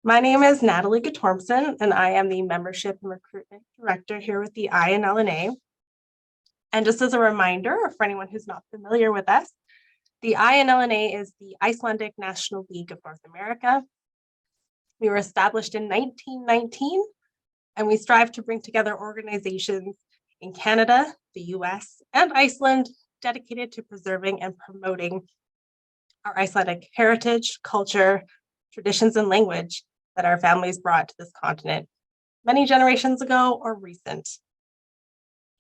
My name is Natalie Guttormsson, and I am the Membership and Recruitment Director here with the INLNA. And just as a reminder, for anyone who's not familiar with us, the INLNA is the Icelandic National League of North America. We were established in 1919, and we strive to bring together organizations in Canada, the US, and Iceland dedicated to preserving and promoting our Icelandic heritage, culture, traditions, and language that our families brought to this continent many generations ago or recent.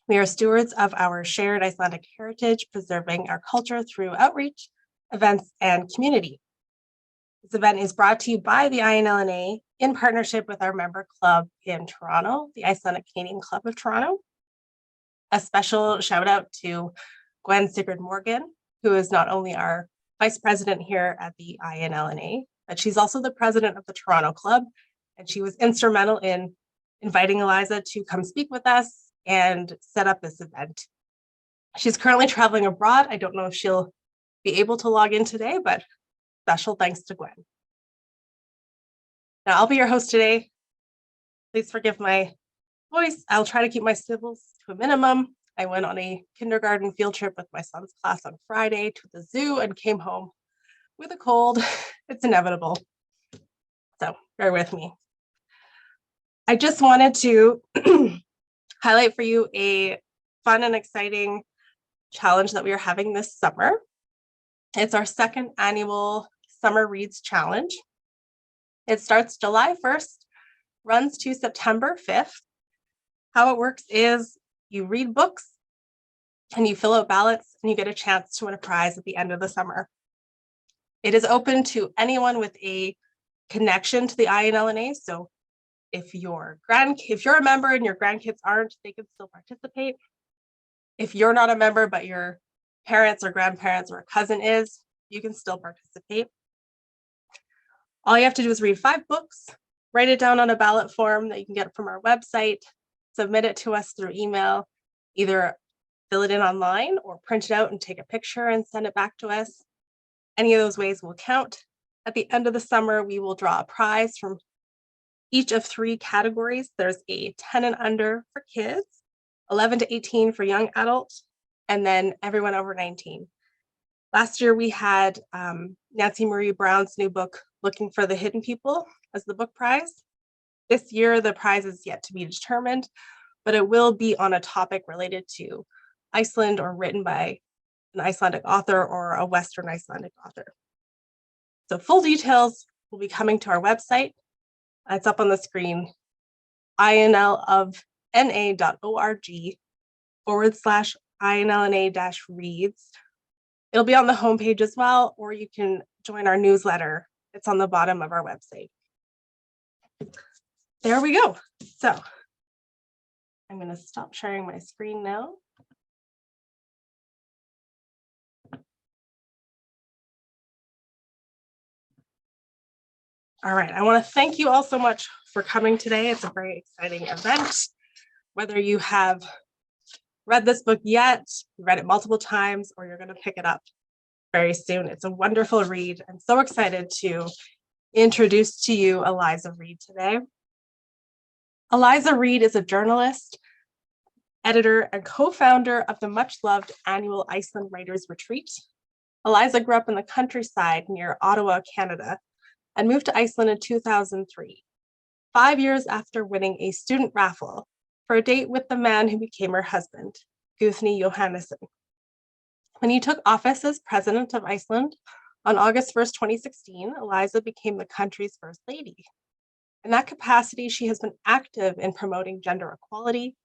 We are stewards of our shared Icelandic heritage, preserving our culture through outreach, events, and community. This event is brought to you by the INLNA in partnership with our member club in Toronto, the Icelandic Canadian Club of Toronto. A special shout out to Gwen Sigrid Morgan, who is not only our vice president here at the INLNA, but she's also the president of the Toronto Club, and she was instrumental in inviting Eliza to come speak with us and set up this event. She's currently traveling abroad. I don't know if she'll be able to log in today, but special thanks to Gwen. Now, I'll be your host today. Please forgive my voice. I'll try to keep my sniffles to a minimum. I went on a kindergarten field trip with my son's class on Friday to the zoo and came home with a cold. It's inevitable. So bear with me. I just wanted to highlight for you a fun and exciting challenge that we are having this summer. It's our second annual Summer Reads Challenge. It starts July 1st, runs to September 5th. How it works is you read books and you fill out ballots and you get a chance to win a prize at the end of the summer. It is open to anyone with a connection to the INLNA. So if you're a member and your grandkids aren't, they can still participate. If you're not a member, but your parents or grandparents or a cousin is, you can still participate. All you have to do is read 5 books, write it down on a ballot form that you can get from our website, submit it to us through email, either fill it in online or print it out and take a picture and send it back to us. Any of those ways will count. At the end of the summer, we will draw a prize from each of 3 categories. There's a 10 and under for kids, 11 to 18 for young adults, and then everyone over 19. Last year, we had Nancy Marie Brown's new book, Looking for the Hidden People, as the book prize. This year, the prize is yet to be determined, but it will be on a topic related to Iceland or written by an Icelandic author or a Western Icelandic author. So full details will be coming to our website. It's up on the screen, inlofna.org/INLNA-reads. It'll be on the homepage as well, or you can join our newsletter. It's on the bottom of our website. There we go. So I'm going to stop sharing my screen now. All right, I want to thank you all so much for coming today. It's a very exciting event. Whether you have read this book yet, read it multiple times, or you're going to pick it up very soon. It's a wonderful read. I'm so excited to introduce to you Eliza Reid today. Eliza Reid is a journalist, editor, and co-founder of the much-loved annual Iceland Writers Retreat. Eliza grew up in the countryside near Ottawa, Canada, and moved to Iceland in 2003, 5 years after winning a student raffle for a date with the man who became her husband, Guðni Jóhannesson. When he took office as president of Iceland on August 1st, 2016, Eliza became the country's first lady. In that capacity, she has been active in promoting gender equality,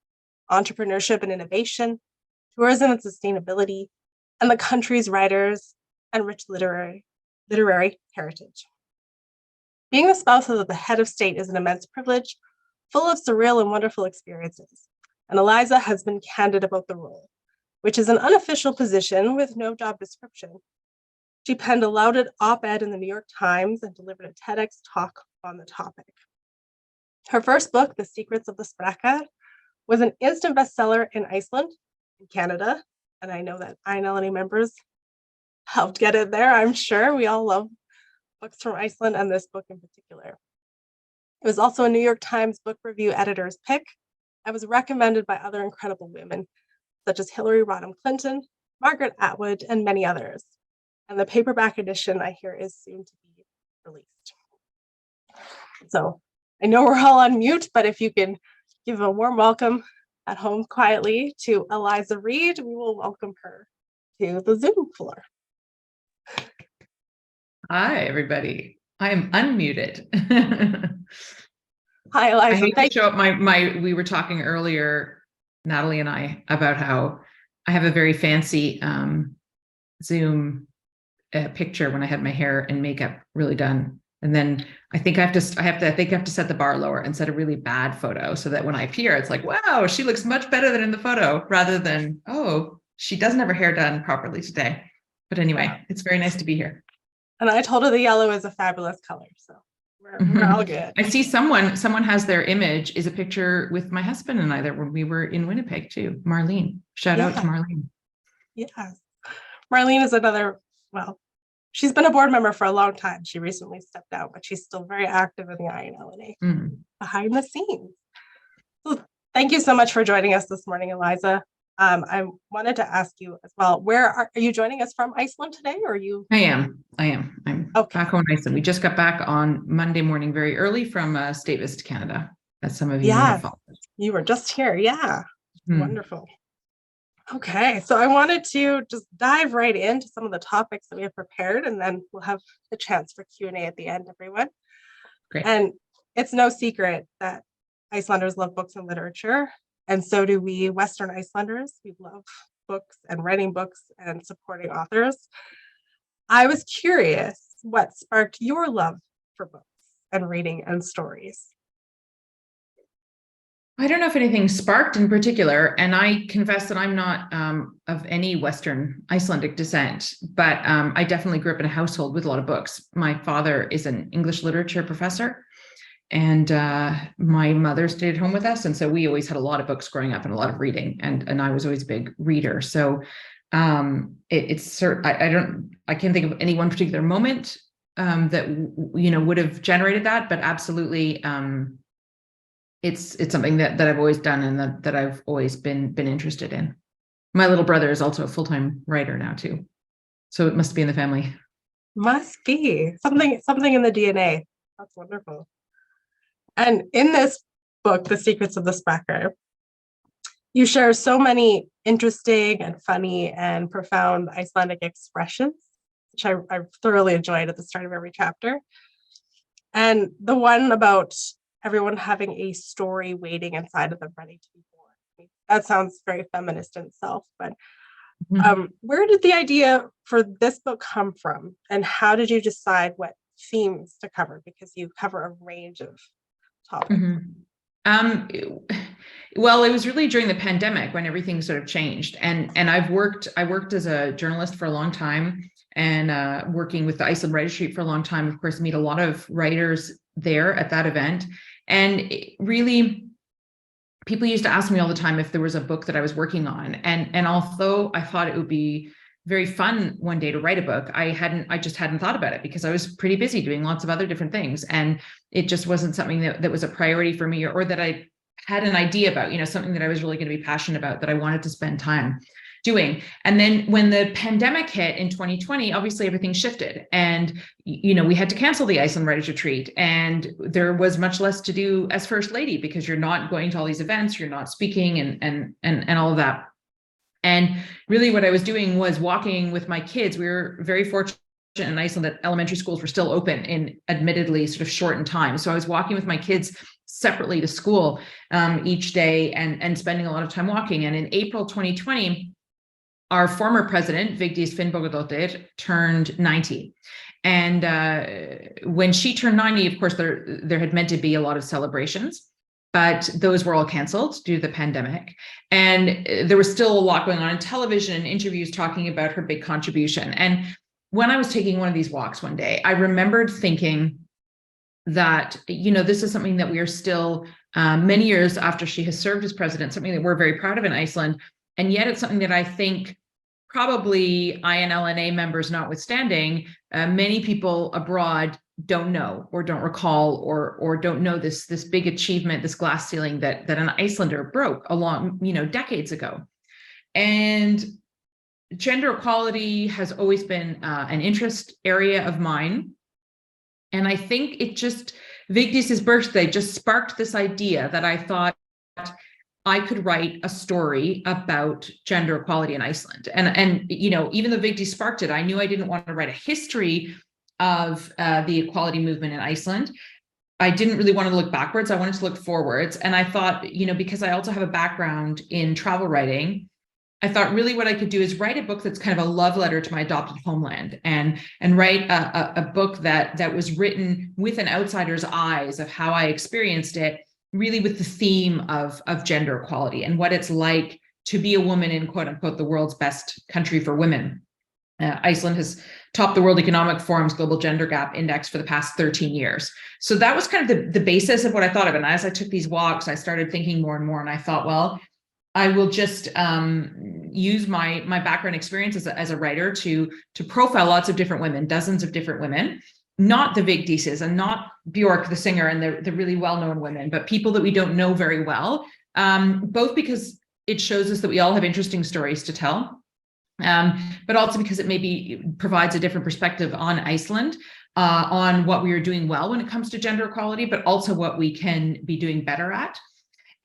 entrepreneurship and innovation, tourism and sustainability, and the country's writers and rich literary heritage. Being the spouse of the head of state is an immense privilege, full of surreal and wonderful experiences. And Eliza has been candid about the role, which is an unofficial position with no job description. She penned a lauded op-ed in the New York Times and delivered a TEDx talk on the topic. Her first book, The Secrets of the Sprekka, was an instant bestseller in Iceland and Canada. And I know that INLNA members helped get it there, I'm sure. We all love books from Iceland and this book in particular. It was also a New York Times Book Review editor's pick. I was recommended by other incredible women, such as Hillary Rodham Clinton, Margaret Atwood, and many others. And the paperback edition, I hear, is soon to be released. So I know we're all on mute, but if you can give a warm welcome at home quietly to Eliza Reid, we will welcome her to the Zoom floor. Hi, everybody. I am unmuted. Hi, Eliza. I hate to show up we were talking earlier, Natalie and I, about how I have a very fancy Zoom picture when I had my hair and makeup really done. And then I think I have to set the bar lower and set a really bad photo so that when I appear, it's like, wow, she looks much better than in the photo, rather than, oh, she doesn't have her hair done properly today. But anyway, It's very nice to be here. And I told her the yellow is a fabulous color, so we're all good. I see someone has their image is a picture with my husband and I there when we were in Winnipeg too. Marlene, shout out to Marlene. Yes, Marlene is another, well, she's been a board member for a long time. She recently stepped out, but she's still very active in the INLNA behind the scenes. So thank you so much for joining us this morning, Eliza. I wanted to ask you as well, where are you joining us from, Iceland today, or are you? I am. I'm back home in Iceland. We just got back on Monday morning very early from State Visit Canada, as some of you may have followed. You were just here. Yeah. Wonderful. Okay, so I wanted to just dive right into some of the topics that we have prepared, and then we'll have a chance for Q&A at the end, everyone. Great. And it's no secret that Icelanders love books and literature, and so do we Western Icelanders. We love books and writing books and supporting authors. I was curious what sparked your love for books and reading and stories. I don't know if anything sparked in particular, and I confess that I'm not of any Western Icelandic descent, but I definitely grew up in a household with a lot of books. My father is an English literature professor, and my mother stayed at home with us, and so we always had a lot of books growing up and a lot of reading, and I was always a big reader. So it's certain I can't think of any one particular moment that would have generated that, but absolutely. It's something that I've always done and that I've always been interested in. My little brother is also a full-time writer now too, so it must be in the family. Must be something in the DNA. That's wonderful. And in this book, The Secrets of the Specker, you share so many interesting and funny and profound Icelandic expressions, which I thoroughly enjoyed at the start of every chapter. And the one about everyone having a story waiting inside of them ready to be born. That sounds very feminist in itself, but where did the idea for this book come from? And how did you decide what themes to cover? Because you cover a range of topics. Well, it was really during the pandemic when everything sort of changed. And I worked as a journalist for a long time, and working with the Iceland Writers' Retreat for a long time. Of course, meet a lot of writers there at that event. And really, people used to ask me all the time if there was a book that I was working on. And although I thought it would be very fun one day to write a book, I just hadn't thought about it because I was pretty busy doing lots of other different things. And it just wasn't something that was a priority for me, or that I had an idea about, something that I was really going to be passionate about, that I wanted to spend time doing. And then when the pandemic hit in 2020, obviously everything shifted, and we had to cancel the Iceland Writers' Retreat, and there was much less to do as First Lady because you're not going to all these events, you're not speaking, and all of that. And really what I was doing was walking with my kids. We were very fortunate in Iceland that elementary schools were still open in admittedly sort of shortened time. So I was walking with my kids separately to school each day and spending a lot of time walking. And in April 2020, our former president, Vigdís Finnbogadóttir, turned 90. And when she turned 90, of course, there had meant to be a lot of celebrations, but those were all canceled due to the pandemic. And there was still a lot going on in television and interviews talking about her big contribution. And when I was taking one of these walks one day, I remembered thinking that, this is something that we are still many years after she has served as president, something that we're very proud of in Iceland. And yet it's something that I think probably INLNA members notwithstanding, many people abroad don't know or don't recall or don't know this big achievement, this glass ceiling that an Icelander broke along, decades ago. And gender equality has always been an interest area of mine. And I think Vigdis's birthday just sparked this idea that I thought I could write a story about gender equality in Iceland. And even though Vigdis sparked it, I knew I didn't want to write a history of the equality movement in Iceland. I didn't really want to look backwards. I wanted to look forwards. And I thought, because I also have a background in travel writing, I thought really what I could do is write a book that's kind of a love letter to my adopted homeland, and write a book that was written with an outsider's eyes of how I experienced it, really with the theme of gender equality and what it's like to be a woman in quote unquote the world's best country for women. Iceland has topped the World Economic Forum's Global Gender Gap Index for the past 13 years. So that was kind of the basis of what I thought of. And as I took these walks, I started thinking more and more, and I thought, well, I will just use my background experience as a writer to profile lots of different women, dozens of different women, not the Vigdises and not Björk, the singer, and the really well-known women, but people that we don't know very well, both because it shows us that we all have interesting stories to tell, but also because it maybe provides a different perspective on Iceland, on what we are doing well when it comes to gender equality, but also what we can be doing better at.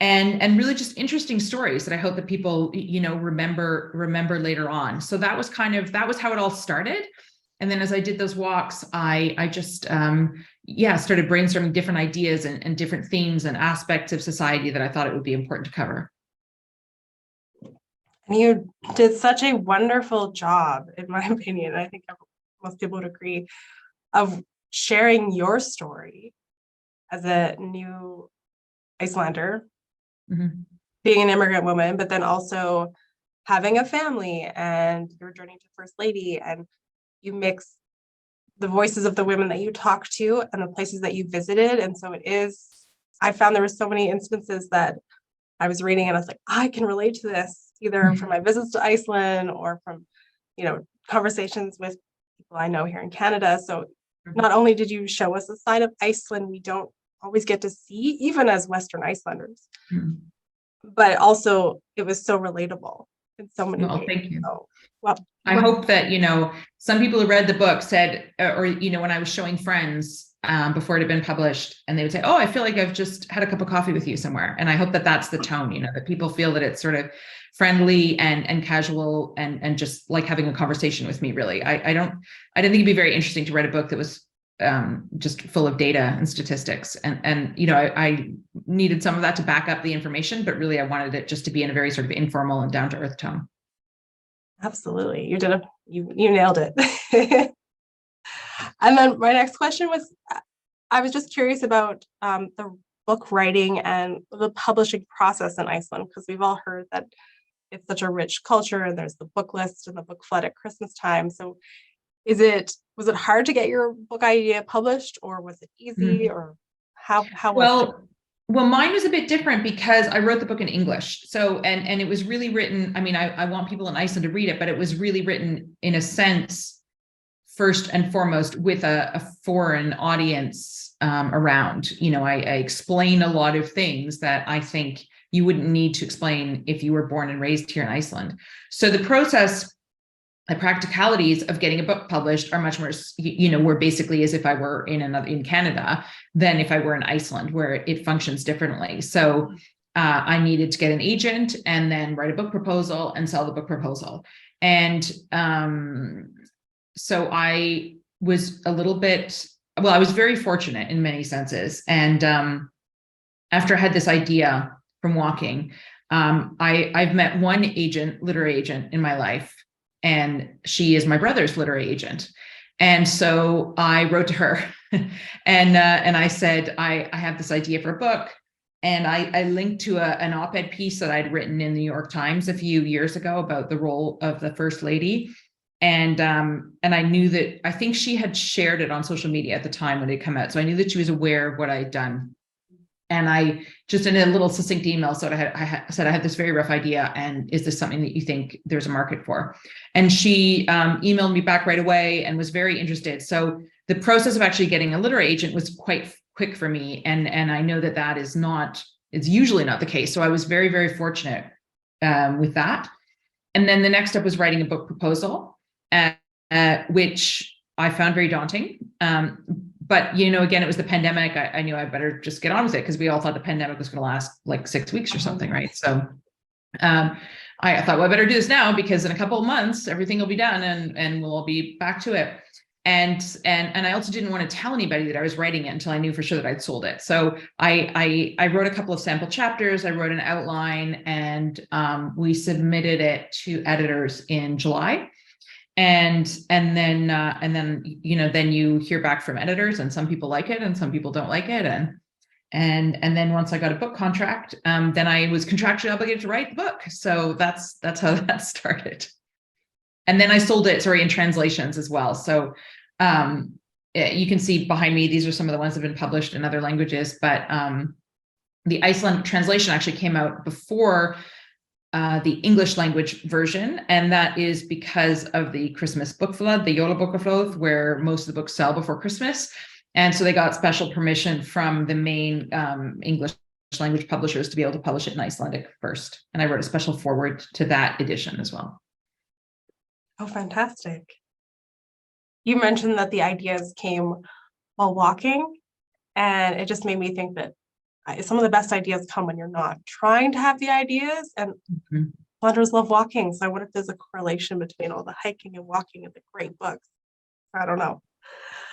And really just interesting stories that I hope that people, remember later on. So that was how it all started. And then as I did those walks, I just, started brainstorming different ideas and different themes and aspects of society that I thought it would be important to cover. You did such a wonderful job, in my opinion. I think most people would agree, of sharing your story as a new Icelander, being an immigrant woman, but then also having a family and your journey to First Lady, and you mix the voices of the women that you talk to and the places that you visited. And so I found there were so many instances that I was reading and I was like, I can relate to this, either from my visits to Iceland or from, conversations with people I know here in Canada. So not only did you show us a side of Iceland we don't always get to see, even as Western Icelanders, but also it was so relatable in so many ways. Thank you. So, I hope that, some people who read the book said, when I was showing friends before it had been published, and they would say, oh, I feel like I've just had a cup of coffee with you somewhere. And I hope that that's the tone, that people feel that it's sort of friendly and casual and just like having a conversation with me, really. I didn't think it'd be very interesting to write a book that was just full of data and statistics. And I needed some of that to back up the information, but really I wanted it just to be in a very sort of informal and down to earth tone. Absolutely. You nailed it. And then my next question was, I was just curious about the book writing and the publishing process in Iceland, because we've all heard that it's such a rich culture and there's the book list and the book flood at Christmas time. So was it hard to get your book idea published, or was it easy, or how was it? Well, mine was a bit different because I wrote the book in English. So, and it was really written, I want people in Iceland to read it, but it was really written in a sense, first and foremost, with a foreign audience around. I explain a lot of things that I think you wouldn't need to explain if you were born and raised here in Iceland. So the process, the practicalities of getting a book published are much more, were basically as if I were in Canada than if I were in Iceland, where it functions differently. So I needed to get an agent and then write a book proposal and sell the book proposal. And so I was I was very fortunate in many senses. And after I had this idea from walking, I've met one literary agent in my life, and she is my brother's literary agent. And so I wrote to her and I said, I have this idea for a book. And I linked to an op-ed piece that I'd written in the New York Times a few years ago about the role of the First Lady. And I knew that, I think she had shared it on social media at the time when it came out. So I knew that she was aware of what I'd done. And I just in a little succinct email said I said I had this very rough idea, and is this something that you think there's a market for? And she emailed me back right away and was very interested. So the process of actually getting a literary agent was quite quick for me, and I know that is not, it's usually not the case. So I was very, very fortunate with that. And then the next step was writing a book proposal, which I found very daunting. But, again, it was the pandemic. I knew I better just get on with it, because we all thought the pandemic was going to last like 6 weeks or something, right? So I thought, well, I better do this now, because in a couple of months, everything will be done and we'll all be back to it. And I also didn't want to tell anybody that I was writing it until I knew for sure that I'd sold it. So I wrote a couple of sample chapters. I wrote an outline, and we submitted it to editors in July. And then then you hear back from editors, and some people like it and some people don't like it. And then once I got a book contract, then I was contractually obligated to write the book. So that's how that started. And then I sold it, in translations as well. So you can see behind me, these are some of the ones that have been published in other languages, but the Icelandic translation actually came out before the English language version, and that is because of the Christmas book flood, the Jólabókaflóð, where most of the books sell before Christmas. And so they got special permission from the main English language publishers to be able to publish it in Icelandic first. And I wrote a special foreword to that edition as well. Oh, fantastic. You mentioned that the ideas came while walking, and it just made me think that some of the best ideas come when you're not trying to have the ideas, and wanderers love walking. So I wonder if there's a correlation between all the hiking and walking and the great books. I don't know.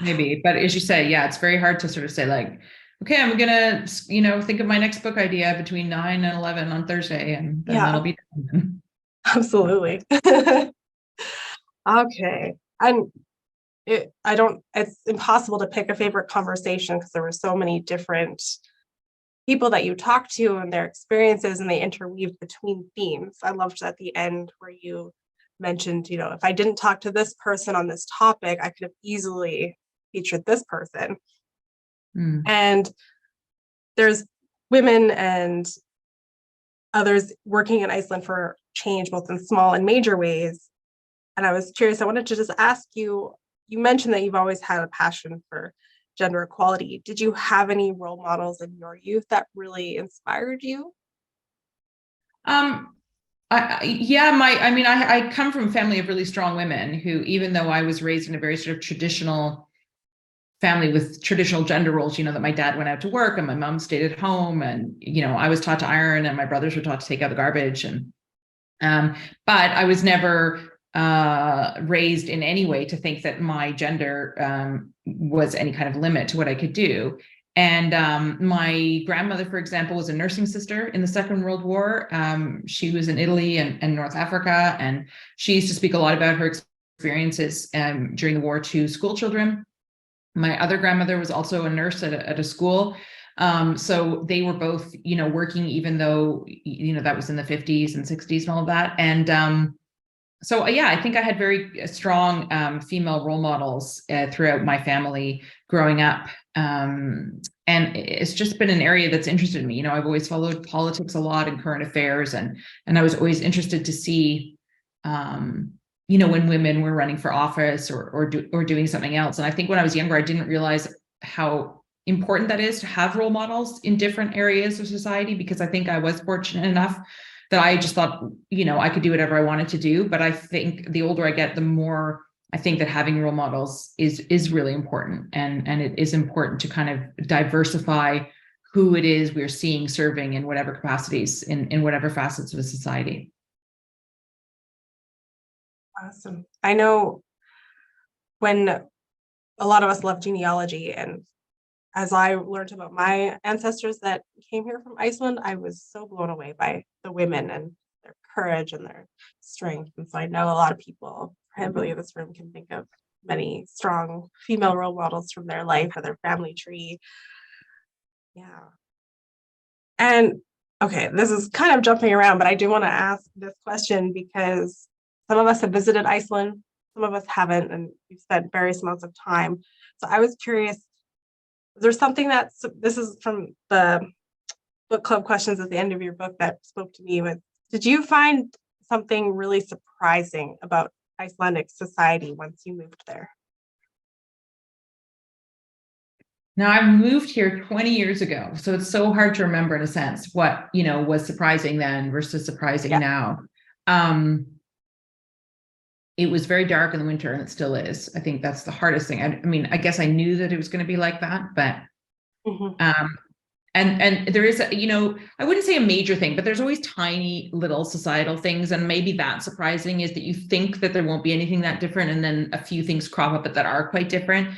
Maybe, but as you say, yeah, it's very hard to sort of say like, okay, I'm gonna, think of my next book idea between 9 and 11 on Thursday, and then that'll be done. Absolutely. Okay. And it's impossible to pick a favorite conversation, because there were so many different people that you talked to and their experiences, and they interweaved between themes. I loved at the end where you mentioned, if I didn't talk to this person on this topic, I could have easily featured this person. And there's women and others working in Iceland for change, both in small and major ways. And I was curious, I wanted to just ask you, you mentioned that you've always had a passion for gender equality. Did you have any role models in your youth that really inspired you? I come from a family of really strong women who, even though I was raised in a very sort of traditional family with traditional gender roles, that my dad went out to work and my mom stayed at home, and, I was taught to iron and my brothers were taught to take out the garbage. And, but I was never raised in any way to think that my gender was any kind of limit to what I could do. And my grandmother, for example, was a nursing sister in the Second World War. She was in Italy and North Africa, and she used to speak a lot about her experiences during the war to school children. My other grandmother was also a nurse at a school. So they were both, working, even though, that was in the 50s and 60s and all of that. And so, yeah, I think I had very strong female role models throughout my family growing up. And it's just been an area that's interested me. I've always followed politics a lot and current affairs, and I was always interested to see, when women were running for office or doing something else. And I think when I was younger, I didn't realize how important that is to have role models in different areas of society, because I think I was fortunate enough that I just thought, I could do whatever I wanted to do. But I think the older I get, the more I think that having role models is really important. And it is important to kind of diversify who it is we're seeing serving in whatever capacities, in whatever facets of a society. Awesome. I know when a lot of us love genealogy, and as I learned about my ancestors that came here from Iceland, I was so blown away by the women and their courage and their strength. And so I know a lot of people, probably in this room, can think of many strong female role models from their life or their family tree. Yeah. And okay, this is kind of jumping around, but I do want to ask this question because some of us have visited Iceland, some of us haven't, and we've spent various amounts of time. So I was curious, is there something this is from the book club questions at the end of your book that spoke to me was, did you find something really surprising about Icelandic society once you moved there? Now, I've moved here 20 years ago, so it's so hard to remember in a sense what, was surprising then versus surprising now. It was very dark in the winter, and it still is. I think that's the hardest thing. I mean, I guess I knew that it was going to be like that, but and there is, I wouldn't say a major thing, but there's always tiny little societal things, and maybe that's surprising, is that you think that there won't be anything that different, and then a few things crop up that are quite different.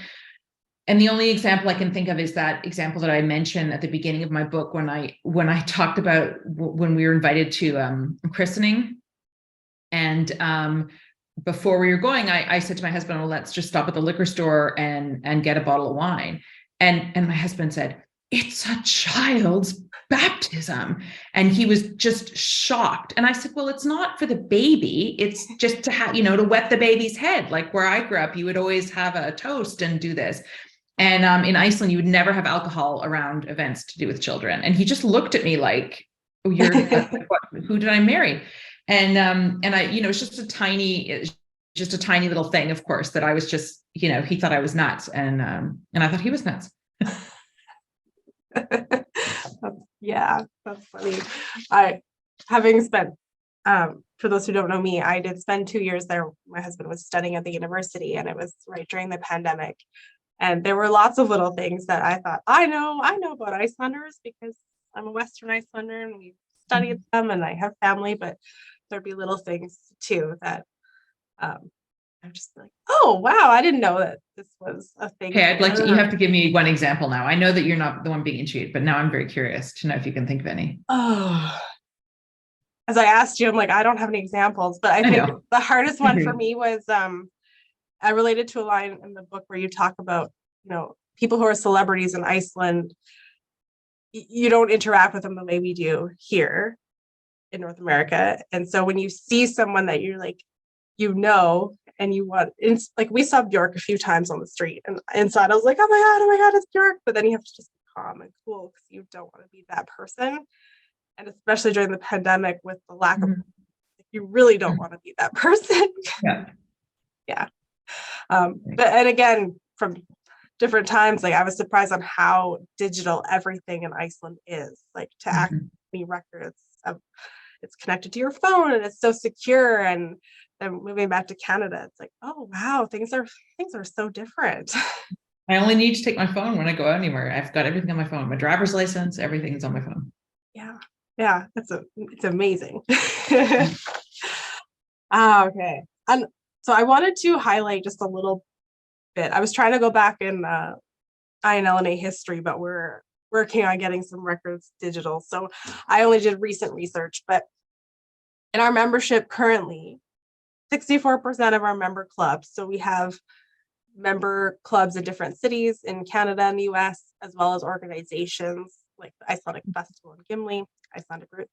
And the only example I can think of is that example that I mentioned at the beginning of my book when I talked about when we were invited to christening, and before we were going, I said to my husband, "Well, let's just stop at the liquor store and get a bottle of wine." And my husband said, "It's a child's baptism." And he was just shocked. And I said, "Well, it's not for the baby. It's just to have, to wet the baby's head. Like where I grew up, you would always have a toast and do this. And in Iceland, you would never have alcohol around events to do with children." And he just looked at me like, "Oh, you're who did I marry?" And I, it's just a tiny little thing, of course, that I was just, he thought I was nuts, and I thought he was nuts. Yeah, that's funny. Having spent, for those who don't know me, I did spend 2 years there. My husband was studying at the university, and it was right during the pandemic. And there were lots of little things that I thought, I know about Icelanders because I'm a Western Icelander and we studied them and I have family, but there'd be little things too that I'm just like, oh, wow, I didn't know that this was a thing. Okay, I'd like to, you have to give me one example now. I know that you're not the one being interviewed, but now I'm very curious to know if you can think of any. Oh, as I asked you, I'm like, I don't have any examples, but I think the hardest one for me was, I related to a line in the book where you talk about, people who are celebrities in Iceland, you don't interact with them the way we do here in North America. And so when you see someone that you're like, and you want, it's like we saw Bjork a few times on the street, and inside I was like, oh my God, it's Bjork. But then you have to just be calm and cool because you don't want to be that person. And especially during the pandemic with the lack of, you really don't want to be that person. Yeah. But, and again, from different times, like I was surprised on how digital everything in Iceland is. Like to access any records, it's connected to your phone and it's so secure. And then moving back to Canada, it's like, oh wow, things are so different. I only need to take my phone when I go anywhere. I've got everything on my phone. My driver's license, everything's on my phone. Yeah, it's amazing. Okay. And so I wanted to highlight just a little bit. I was trying to go back in INLNA history, but we're working on getting some records digital. So I only did recent research, but in our membership currently, 64% of our member clubs. So we have member clubs in different cities in Canada and the US, as well as organizations like the Icelandic Festival in Gimli, Icelandic Roots.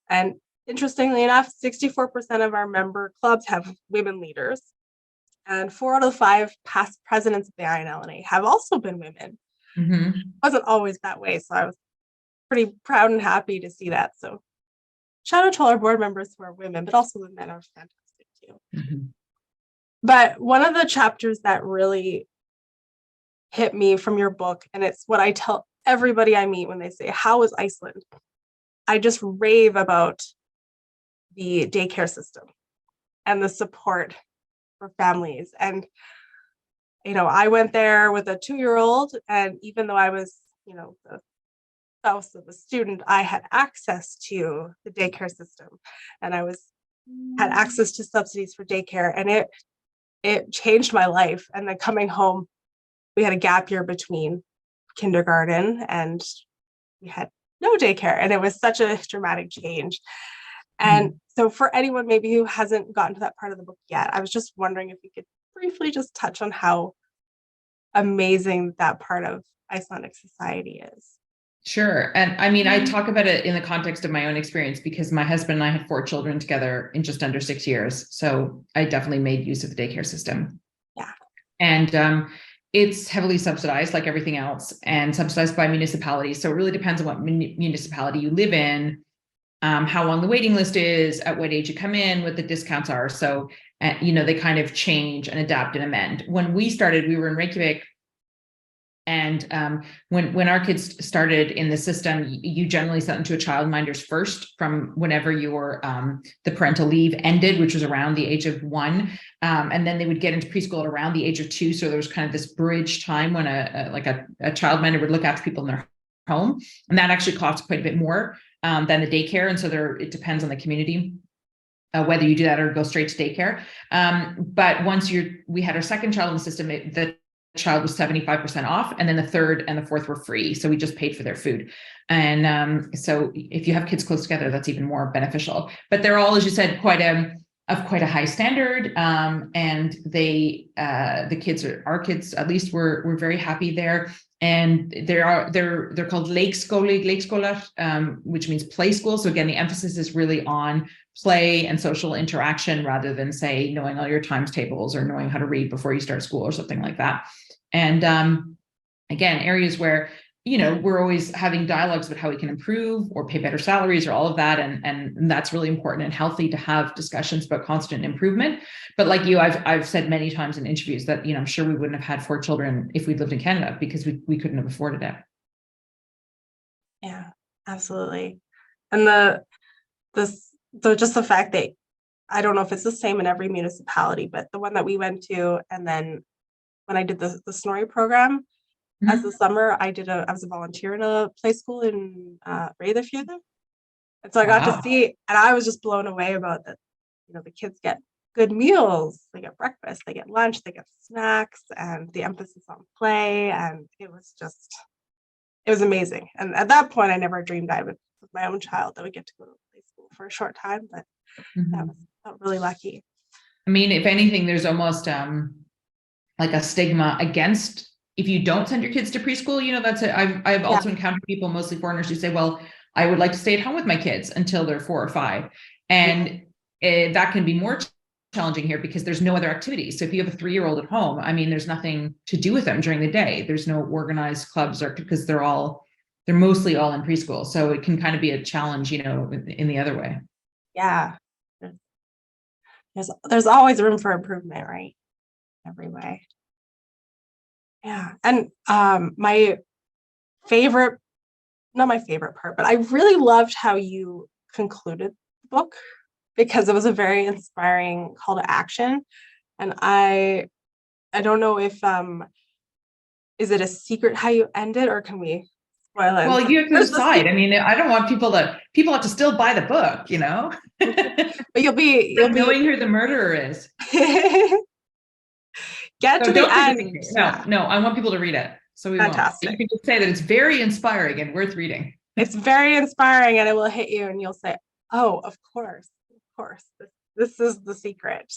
And interestingly enough, 64% of our member clubs have women leaders. And 4 out of 5 past presidents of the INLNA have also been women. It wasn't always that way. So I was pretty proud and happy to see that. So shout out to all our board members who are women, but also the men are fantastic too. But one of the chapters that really hit me from your book, and it's what I tell everybody I meet when they say, how is Iceland? I just rave about the daycare system and the support for families. And, I went there with a 2-year-old, and even though I was, the spouse of a student, I had access to the daycare system, and I had access to subsidies for daycare, and it changed my life. And then coming home, we had a gap year between kindergarten and we had no daycare, and it was such a dramatic change. And so for anyone maybe who hasn't gotten to that part of the book yet, I was just wondering if you could briefly just touch on how amazing that part of Icelandic society is. Sure. And I mean, I talk about it in the context of my own experience because my husband and I had 4 children together in just under 6 years. So I definitely made use of the daycare system. Yeah. And it's heavily subsidized like everything else, and subsidized by municipalities. So it really depends on what municipality you live in, how long the waiting list is, at what age you come in, what the discounts are. So, they kind of change and adapt and amend. When we started, we were in Reykjavik. And when our kids started in the system, you generally sent them to a childminders first from whenever your the parental leave ended, which was around the age of 1, and then they would get into preschool at around the age of 2. So there was kind of this bridge time when a childminder would look after people in their home, and that actually costs quite a bit more than the daycare. And so it depends on the community. Whether you do that or go straight to daycare. But once we had our second child in the system, the child was 75% off, and then the third and the fourth were free. So we just paid for their food. And so if you have kids close together, that's even more beneficial. But they're all, as you said, quite a high standard. And our kids at least were very happy there. And they're called leikskólar, which means play school. So again, the emphasis is really on play and social interaction rather than, say, knowing all your times tables or knowing how to read before you start school or something like that. And again, areas where we're always having dialogues about how we can improve or pay better salaries or all of that, and that's really important and healthy to have discussions about constant improvement. But like you, I've said many times in interviews that I'm sure we wouldn't have had 4 children if we'd lived in Canada, because we couldn't have afforded it. Yeah, absolutely. And just the fact that, I don't know if it's the same in every municipality, but the one that we went to, and then when I did the Snorri program, as the summer, I was a volunteer in a play school in Reyðarfjörður. And so I got to see, and I was just blown away about that. The kids get good meals, they get breakfast, they get lunch, they get snacks, and the emphasis on play. And it was amazing. And at that point, I never dreamed I would, with my own child, that would get to go to play school for a short time, but I felt really lucky. I mean, if anything, there's almost like a stigma against, if you don't send your kids to preschool, I've also encountered people, mostly foreigners, who say, well, I would like to stay at home with my kids until they're 4 or 5. And that can be more challenging here because there's no other activities. So if you have a 3-year-old at home, I mean, there's nothing to do with them during the day. There's no organized clubs, or because they're mostly all in preschool. So it can kind of be a challenge, in the other way. Yeah. There's always room for improvement, right? Every way. Yeah. And not my favorite part, but I really loved how you concluded the book, because it was a very inspiring call to action. And I don't know if is it a secret how you end it, or can we spoil it? Well, you have to decide. I mean, I don't want people have to still buy the book, But you'll be knowing who the murderer is. Get to the end. No, I want people to read it. So fantastic. You can just say that it's very inspiring and worth reading. It's very inspiring, and it will hit you, and you'll say, "Oh, of course, this is the secret."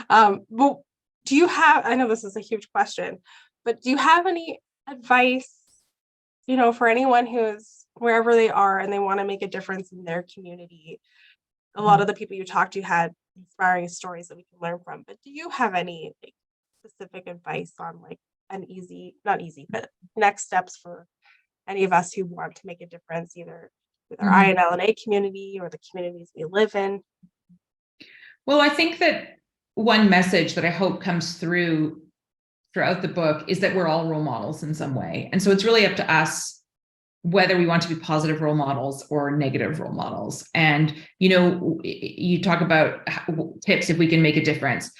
Well, do you have? I know this is a huge question, but do you have any advice, for anyone who is wherever they are and they want to make a difference in their community? A lot of the people you talked to had inspiring stories that we can learn from, but do you have any specific advice on not easy, but next steps for any of us who want to make a difference, either with our INLNA community or the communities we live in? Well, I think that one message that I hope comes throughout the book is that we're all role models in some way. And so it's really up to us whether we want to be positive role models or negative role models. And, you talk about tips if we can make a difference.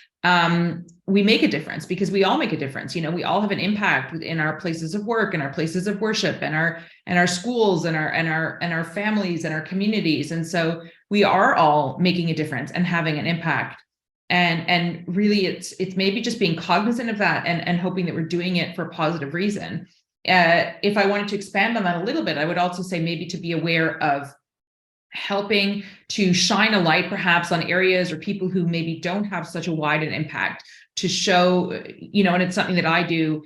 We make a difference because we all make a difference. We all have an impact in our places of work and our places of worship and our schools and our families and our communities. And so we are all making a difference and having an impact. And really it's maybe just being cognizant of that and hoping that we're doing it for a positive reason. If I wanted to expand on that a little bit, I would also say maybe to be aware of helping to shine a light perhaps on areas or people who maybe don't have such a wide an impact, to show, and it's something that I do.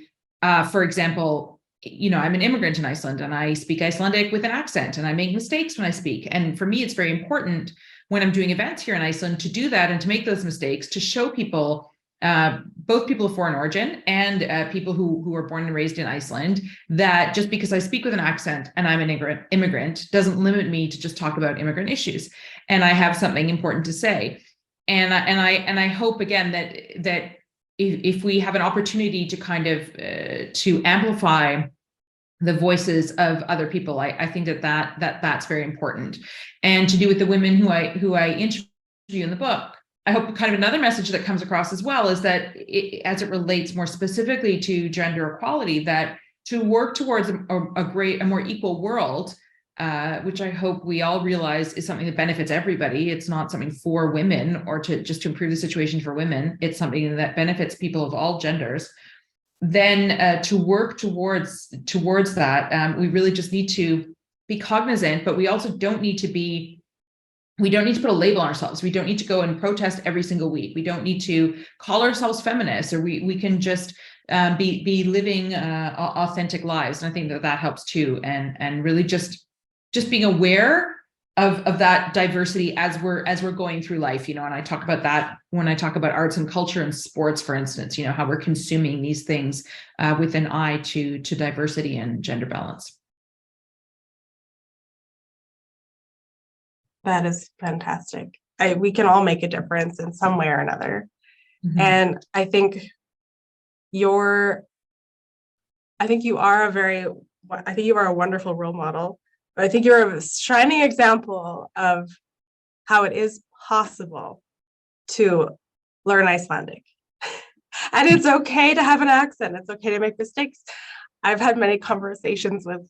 For example, I'm an immigrant in Iceland and I speak Icelandic with an accent and I make mistakes when I speak. And for me, it's very important when I'm doing events here in Iceland to do that and to make those mistakes, to show people both people of foreign origin and people who are born and raised in Iceland, that just because I speak with an accent and I'm an immigrant doesn't limit me to just talk about immigrant issues. And I have something important to say. And I hope again that if we have an opportunity to kind of to amplify the voices of other people, I think that's very important. And to do with the women who I interview in the book, I hope kind of another message that comes across as well is that as it relates more specifically to gender equality, that to work towards a more equal world, which I hope we all realize is something that benefits everybody. It's not something for women or just to improve the situation for women. It's something that benefits people of all genders. Then to work towards that, we really just need to be cognizant, but we also don't need to put a label on ourselves. We don't need to go and protest every single week. We don't need to call ourselves feminists, or we can just be living authentic lives. And I think that helps too. And really just being aware of that diversity as we're going through life, and I talk about that when I talk about arts and culture and sports, for instance, how we're consuming these things with an eye to diversity and gender balance. That is fantastic. We can all make a difference in some way or another. Mm-hmm. And I think you are a wonderful role model. But I think you're a shining example of how it is possible to learn Icelandic. And it's okay to have an accent. It's okay to make mistakes. I've had many conversations with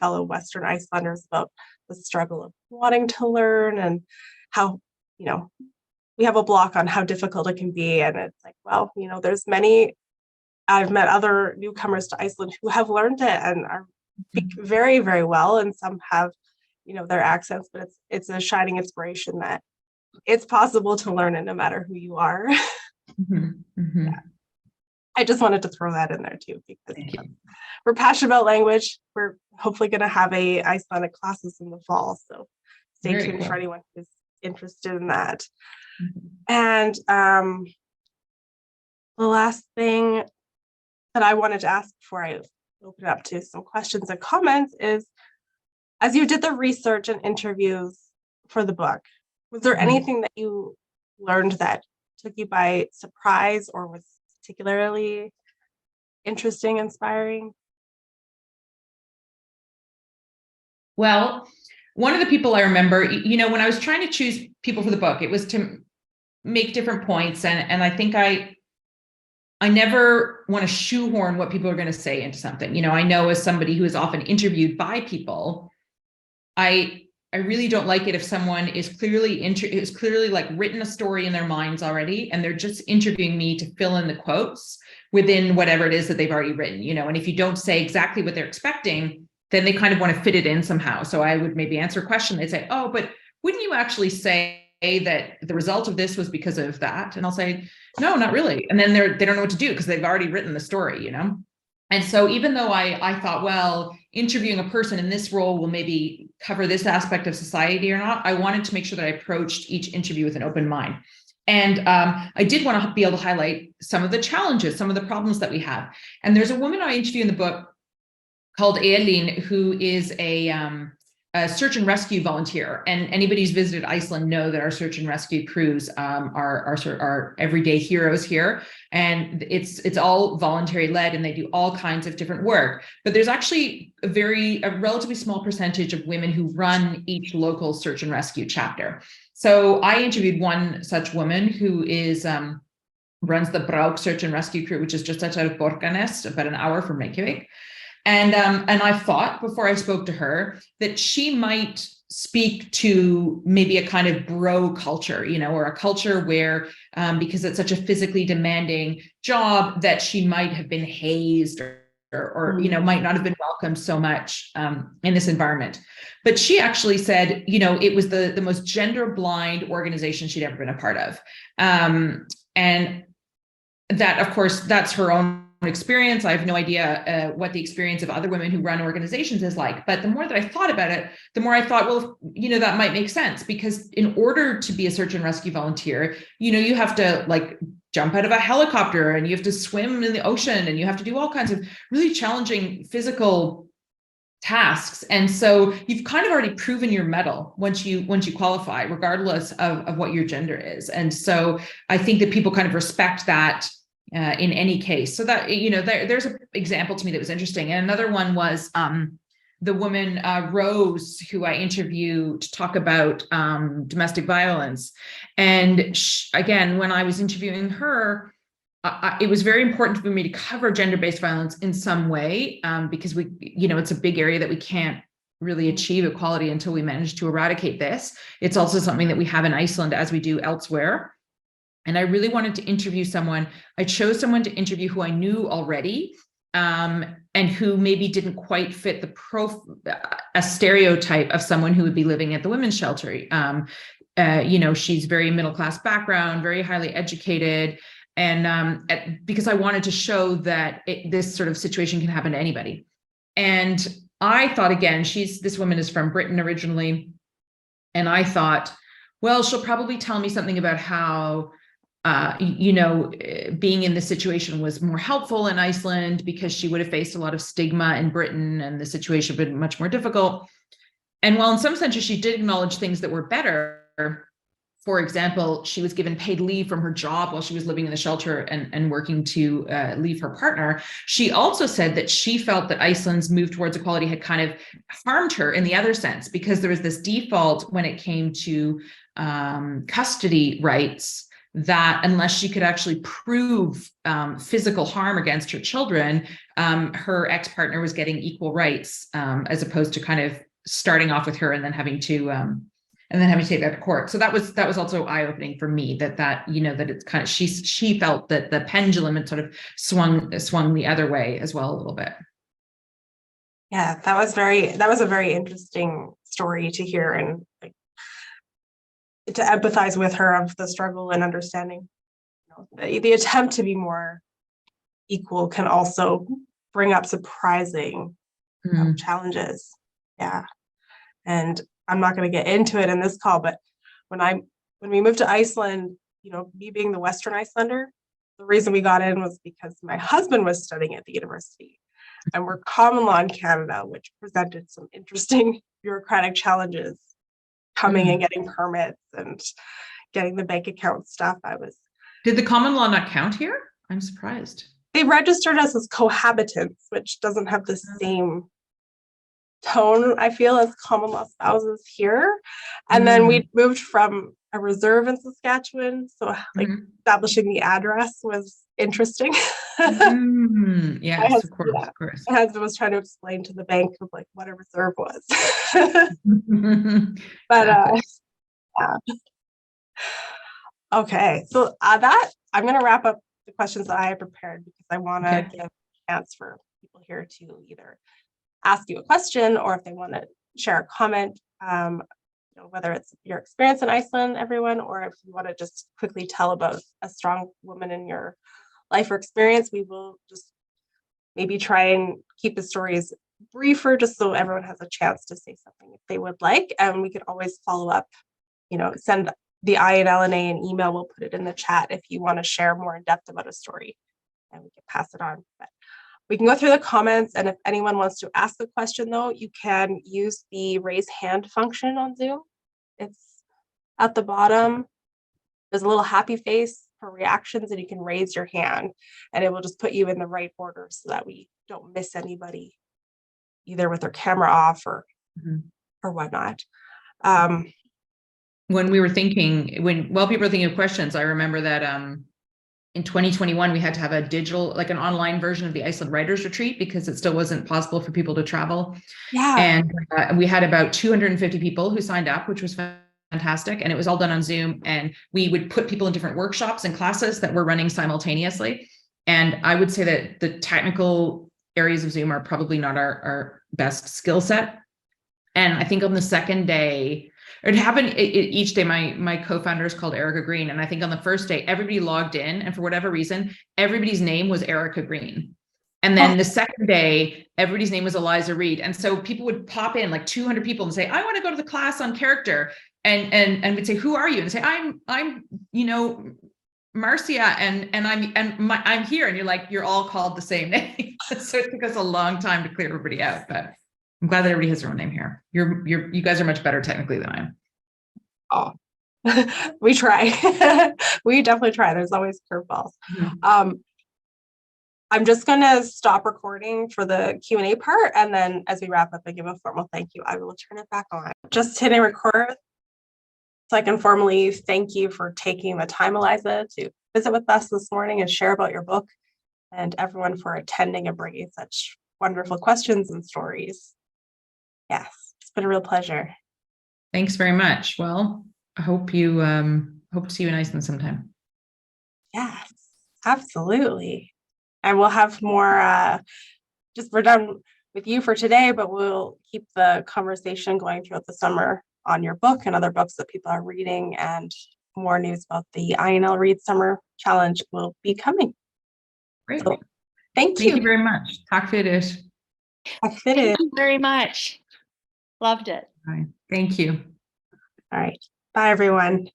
fellow Western Icelanders about the struggle of wanting to learn and how, we have a block on how difficult it can be. And it's like, well, there's I've met other newcomers to Iceland who have learned it and are speak very, very well. And some have, their accents, but it's a shining inspiration that it's possible to learn it no matter who you are. Mm-hmm. Mm-hmm. Yeah. I just wanted to throw that in there too, because we're passionate about language. We're hopefully going to have a Icelandic classes in the fall. So stay tuned for anyone who's interested in that. Mm-hmm. And the last thing that I wanted to ask before I open it up to some questions and comments is, as you did the research and interviews for the book, was there anything that you learned that took you by surprise or was particularly interesting, inspiring? Well, one of the people I remember, when I was trying to choose people for the book, it was to make different points. And I think I never want to shoehorn what people are going to say into something. I know as somebody who is often interviewed by people, I really don't like it if someone is clearly like written a story in their minds already, and they're just interviewing me to fill in the quotes within whatever it is that they've already written, and if you don't say exactly what they're expecting, then they kind of want to fit it in somehow. So I would maybe answer a question. They'd say, oh, but wouldn't you actually say that the result of this was because of that? And I'll say, no, not really. And then they don't know what to do because they've already written the story, And so even though I thought, well, interviewing a person in this role will maybe cover this aspect of society or not, I wanted to make sure that I approached each interview with an open mind. And I did want to be able to highlight some of the challenges, some of the problems that we have. And there's a woman I interview in the book called Elín, who is a search and rescue volunteer. And anybody who's visited Iceland know that our search and rescue crews are everyday heroes here. And it's all voluntary led, and they do all kinds of different work. But there's actually a relatively small percentage of women who run each local search and rescue chapter. So I interviewed one such woman who runs the Brauk search and rescue crew, which is just outside of Borgarnes, about an hour from Reykjavik. And I thought before I spoke to her that she might speak to maybe a kind of bro culture, or a culture where, because it's such a physically demanding job, that she might have been hazed or might not have been welcomed so much in this environment. But she actually said, it was the most gender blind organization she'd ever been a part of. And that, of course, that's her own experience. I have no idea what the experience of other women who run organizations is like. But the more that I thought about it, the more I thought, well, that might make sense, because in order to be a search and rescue volunteer, you have to like jump out of a helicopter, and you have to swim in the ocean, and you have to do all kinds of really challenging physical tasks. And so you've kind of already proven your mettle once you qualify, regardless of what your gender is. And so I think that people kind of respect that in any case. So that, there's an example to me that was interesting. And another one was the woman, Rose, who I interviewed to talk about domestic violence. And again, when I was interviewing her, it was very important for me to cover gender-based violence in some way, because it's a big area that we can't really achieve equality until we manage to eradicate this. It's also something that we have in Iceland, as we do elsewhere. And I really wanted to interview someone. I chose someone to interview who I knew already, and who maybe didn't quite fit a stereotype of someone who would be living at the women's shelter. She's very middle-class background, very highly educated. And because I wanted to show that this sort of situation can happen to anybody. And I thought, again, this woman is from Britain originally. And I thought, well, she'll probably tell me something about how, being in this situation was more helpful in Iceland, because she would have faced a lot of stigma in Britain and the situation had been much more difficult. And while in some senses she did acknowledge things that were better, for example, she was given paid leave from her job while she was living in the shelter and working to leave her partner. She also said that she felt that Iceland's move towards equality had kind of harmed her in the other sense, because there was this default when it came to custody rights, that unless she could actually prove physical harm against her children, her ex-partner was getting equal rights, as opposed to kind of starting off with her and then having to take that to court. So that was also eye-opening for me, that it's kind of, she felt that the pendulum had sort of swung the other way as well a little bit. Yeah, that was a very interesting story to hear, and to empathize with her of the struggle and understanding. The attempt to be more equal can also bring up surprising challenges. Yeah. And I'm not going to get into it in this call, but when we moved to Iceland, me being the Western Icelander, the reason we got in was because my husband was studying at the university, and we're common law in Canada, which presented some interesting bureaucratic challenges coming and getting permits and getting the bank account stuff. Did the common law not count here? I'm surprised. They registered us as cohabitants, which doesn't have the same tone, I feel, as common law spouses here. And then we moved from a reserve in Saskatchewan, so establishing the address was interesting. Yes, of course. My husband was trying to explain to the bank of what a reserve was. But yeah. Okay, so that I'm going to wrap up the questions that I have prepared, because I want to give a chance for people here to either ask you a question, or if they want to share a comment, whether it's your experience in Iceland, everyone, or if you want to just quickly tell about a strong woman in your life or experience. We will just maybe try and keep the stories briefer, just so everyone has a chance to say something if they would like. And we could always follow up, send the INLNA an email. We'll put it in the chat if you want to share more in depth about a story, and we can pass it on. But we can go through the comments, and if anyone wants to ask a question, though, you can use the raise hand function on Zoom. It's at the bottom. There's a little happy face for reactions, and you can raise your hand, and it will just put you in the right order so that we don't miss anybody, either with their camera off or whatnot. When we were thinking, while people were thinking of questions, I remember that in 2021, we had to have a digital, an online version of the Iceland Writers Retreat, because it still wasn't possible for people to travel. Yeah. And we had about 250 people who signed up, which was fantastic. And it was all done on Zoom. And we would put people in different workshops and classes that were running simultaneously. And I would say that the technical areas of Zoom are probably not our best skill set. And I think on the second day, It happened each day. My co-founder is called Erica Green. And I think on the first day, everybody logged in, and for whatever reason, everybody's name was Erica Green. And then the second day, everybody's name was Eliza Reid. And so people would pop in, like 200 people, and say, I want to go to the class on character. And would say, who are you? And say, I'm, Marcia, and I'm here. And you're like, you're all called the same name. So it took us a long time to clear everybody out, but I'm glad that everybody has their own name here. You guys are much better technically than I am. Oh, we try. We definitely try. There's always curveballs. Mm-hmm. I'm just going to stop recording for the Q&A part. And then as we wrap up and give a formal thank you, I will turn it back on. Just hitting record so I can formally thank you for taking the time, Eliza, to visit with us this morning and share about your book, and everyone for attending and bringing such wonderful questions and stories. Yes, it's been a real pleasure. Thanks very much. Well, I hope to see you in Iceland sometime. Yes, absolutely. And we'll have more, we're done with you for today, but we'll keep the conversation going throughout the summer on your book and other books that people are reading, and more news about the INL Read Summer Challenge will be coming. Great. So, thank you. Thank you very much. Tack för det. Thank you very much. Loved it. All right. Thank you. All right. Bye, everyone.